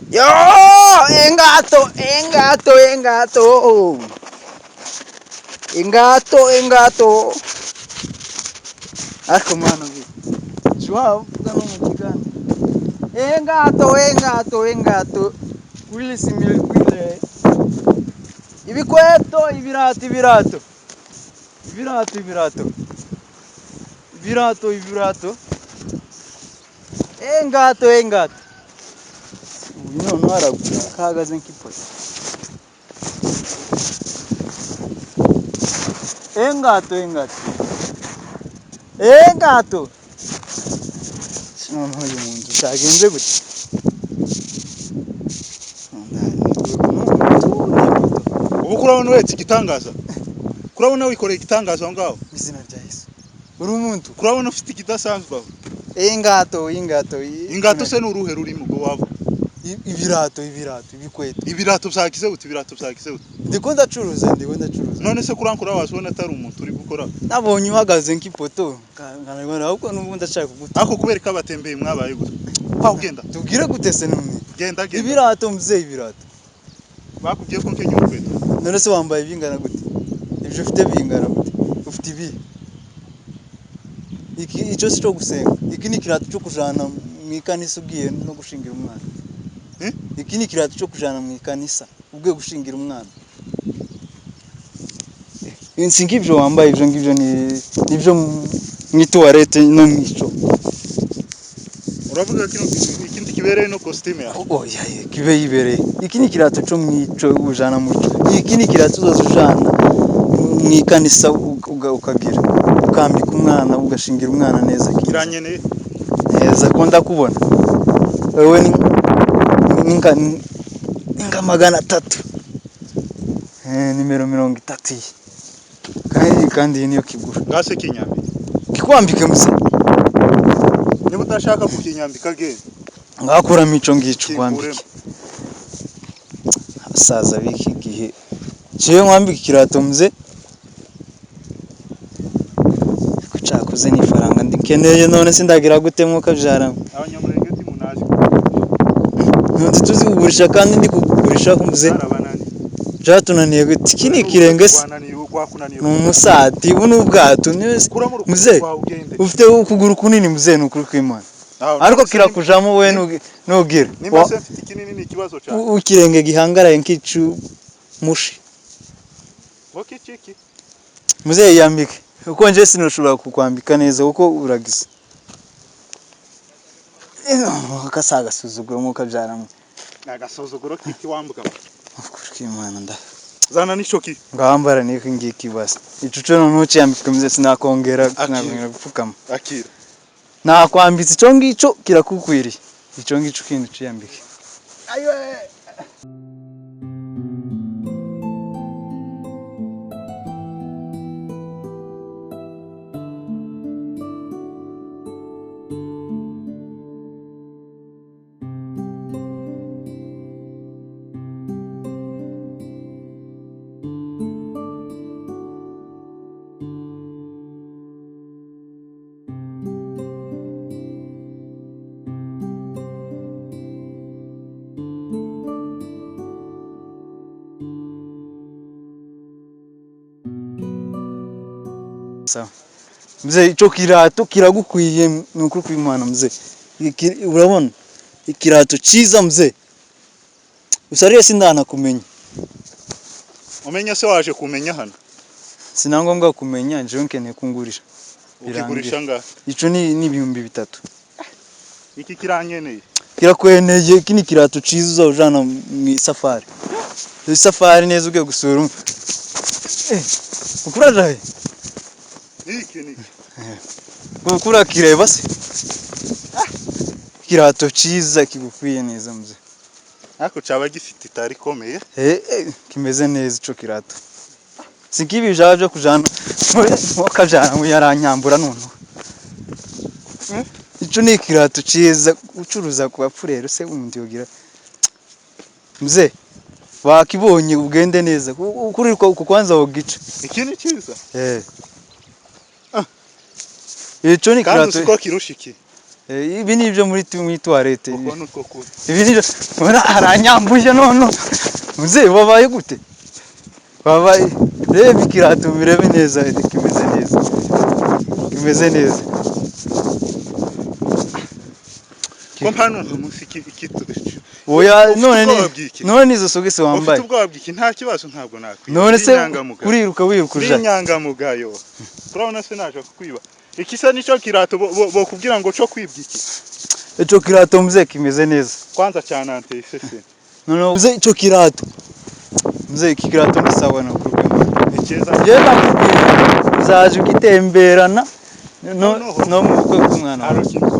Yo, engato. Ariko mwana bi. Shwa no mukigana. Engato. Wili simili wile. Ibikweto, ibirato. Engato. Uyu none aragura kahagaze nk'ipoto. Engato. Sino uyu muntu cyagenze gute? Ubu kurabona wetse igitangaza. Kurabona wikoreye igitangaza aho ngaho. Izina rya Yesu. Uri umuntu. Kurabona ufite ikidasanzwe aho. Engato. Ingato se n'uruhe rurimo go wava. Ibirato, ibikweto. Ibirato byagize gute? Ndiko ndacuruza. None se kurankura wasubona atari umuntu uri gukora. Nabonye uhagaze nk'ipoto. Kanarwana ahubwo n'ubundi ashaka kuguta. Ako kubera ko abatembeye mwabaye gute? Pa ugenda. Tubwire gute se none? Genda. Ibirato mzee. Bakubwiye ko nkenya urukweto. None se wambaye bingana gute? Ibyo ufite bingana gute? Ufite ibi. Icyo si cyo gusenga. Iki ni kirato cyo kujana mu ikanisa ugiye no gushingira umwana. Iki ni kirato cyo kujana mu ikanisa ugiye gushingira umwana. Ngibyo wambaye ibyo ngibyo nibyo mwituwarete no mwico. Uravuga ko ikindi kibereye no costume ya. Oya kibe yibereye. Iki ni kirato cyo mwico ujana mu cyo. Iki ni kirato uzojana mu ikanisa ukagira. Ukambika umwana ugashingira umwana neza kiranyene. Neza ko ndakubona. Wewe ninga 300. Nimero 30. Kandi niyo kigura. Gase kinyambi. Kikwambike musa. Niba udashaka kukinyambika ge. Ngakura mico ngico kwambike. Asaza biki gihe. Ciye nkwambika kirato mze. Kucakuze ni faranga ndikeneye none sindagira gutemo kajara. Abanyamurenge timunaje. None tuzi kugurisha kandi ndi kugurisha kumze. Jatunaniye gute kini kirenge se. Numusati bunubwato muze ufite ukuguru kunini muze nukuri kw'Imana ariko kirakujamo we nugira nimba se mfite kinini ni kibazo cyane ukirenge gihangaraye nkicu mushi okiki muze yambike uko nje sinoshobora kukwambika neza uko uragize akasaga suzuguro mu kabyaramo nagasuzuguro kiki wambuka ukuri kw'Imana nda zana nishoki ngambara niko ngiki basi icuco ntuci yambika mze sinakongera gupfukama akira nakwambitse ico ngico kirakukwiriye ico ngico kintu ciyambike ayo sawa mze ico kirato kiragukwiye nukuri kw'Imana mze urabona ikirato ciza mze usariye sindana kumenya umenya se waje kumenya hano sinangombwa kumenya nje nkeneye kungurisha ukigurisha nga ico ni ibihumbi 3 iki kiranyeneye kirakweneye kini kirato ciza ujana mu safari safari neza ugiye gusura ukurajaye iki ukura kireba se kirato ciza kigukwiye neza mze ako caba gifite itari komeye kimeze neza ico kirato sikibi byo kujana mukajana mu yaranyambura none ico ni kirato ciza ucuruza ku bapfurero se umuntu yogira mze wakibonye ugende neza ukuri kwanza wogica iki ni ciza ico ni kirato kandi uko kirushiki Ibi ni ibyo muri toilette. uko nuko kuri Ibi ni byo aranyambuje none. Muze wabaye gute? Wabaye reba ikirato birebe neza kimeze neza. Kimeze neza. kompano umusiki ikito Oya none izo sogisi wambaye. ufite ubwoba bw'iki nta kibazo ntabwo nakwiba None se kuriruka wirukuja. Inyangamugayo turabona se naje kukwiba iki se nico kirato bo kubwira ngo cyo kwibwa iki Ico kirato mzee kimeze neza. Kwanza cyane ante sese No mzee ico kirato. Mzee iki kirato ni sawa na kuruka. Ikeza Yeba uzaje ugitemberana no mu bukwe bw'umwana. Ari kintu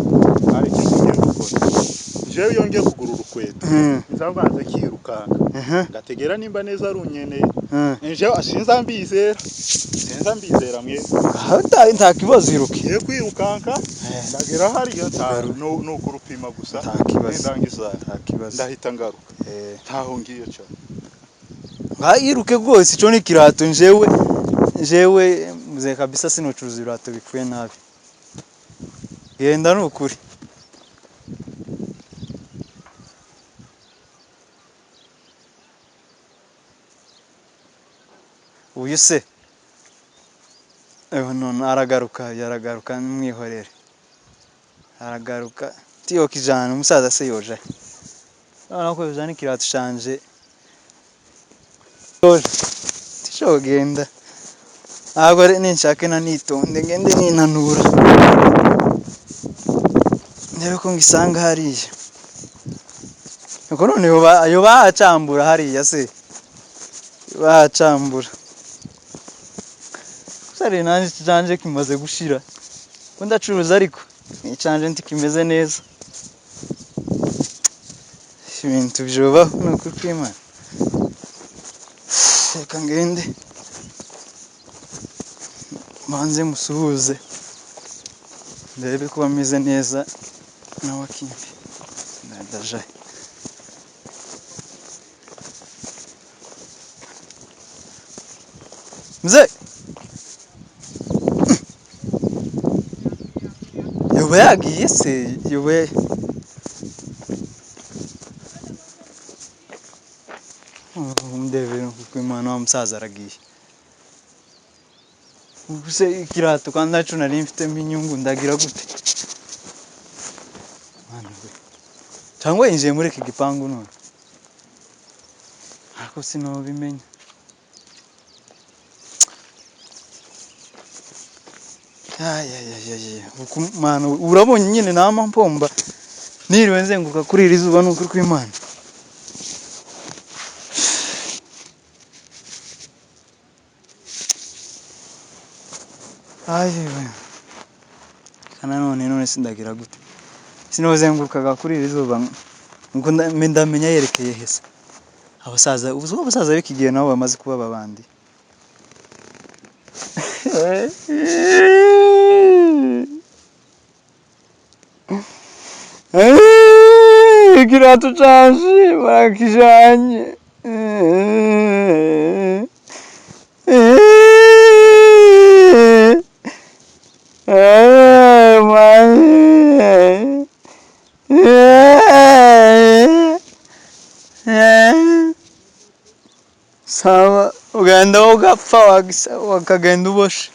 jewe yongeye kugura urukweto nzabanze kirukanka gategera nimba neza runyene jewe sinzambizera mwe Nta kibazo iruke. Kwirukanka ndagera hariya no kurupima gusa ndangiza ndahita ngaruka taho ngiye cyane iruke rwose ico ni kirato jewe mzee kabisa sinocuruza ibirato bipfuye nabi. Genda nukuri. Uyu se none yaragaruka mwihorere aragaruka tiyo kijana umusaza se yoje none ko yojana ikirato canje tishogenda agore ninshake na nitonde ngende ninanura ndebe ko ngisanga hariya nuko none yo bacambura hariya se bacambura sare nanje canje kimaze gushira ko ndacuruza ariko nicanje ntikimeze neza ibintu byoba nuko kwima reka ngende manze musuhuze ndebe ko bameze neza n'abakimbi ndaje mzee yoba yagiye se yoba ndebe kuko imana wa musaza aragiye ubuse ikirato kandi naco nari mfitemo inyungu ndagira gute mwana we cyangwa yinjiye muri iki gipangu none ariko sinobimenya Mano urabonye nyine nama mpomba niriwe nzenguka kuri iri zuba n'ukuri kw'Imana. Ayewe kana none sindagira gute sinozengurukaga kuri iri zuba ngo ndamenya yerekeye hese abasaza bikigiye nabo bamaze kuba babandi. Ikirato canje barakijanye sawa ugenda ugapfa wakagenda uboshe.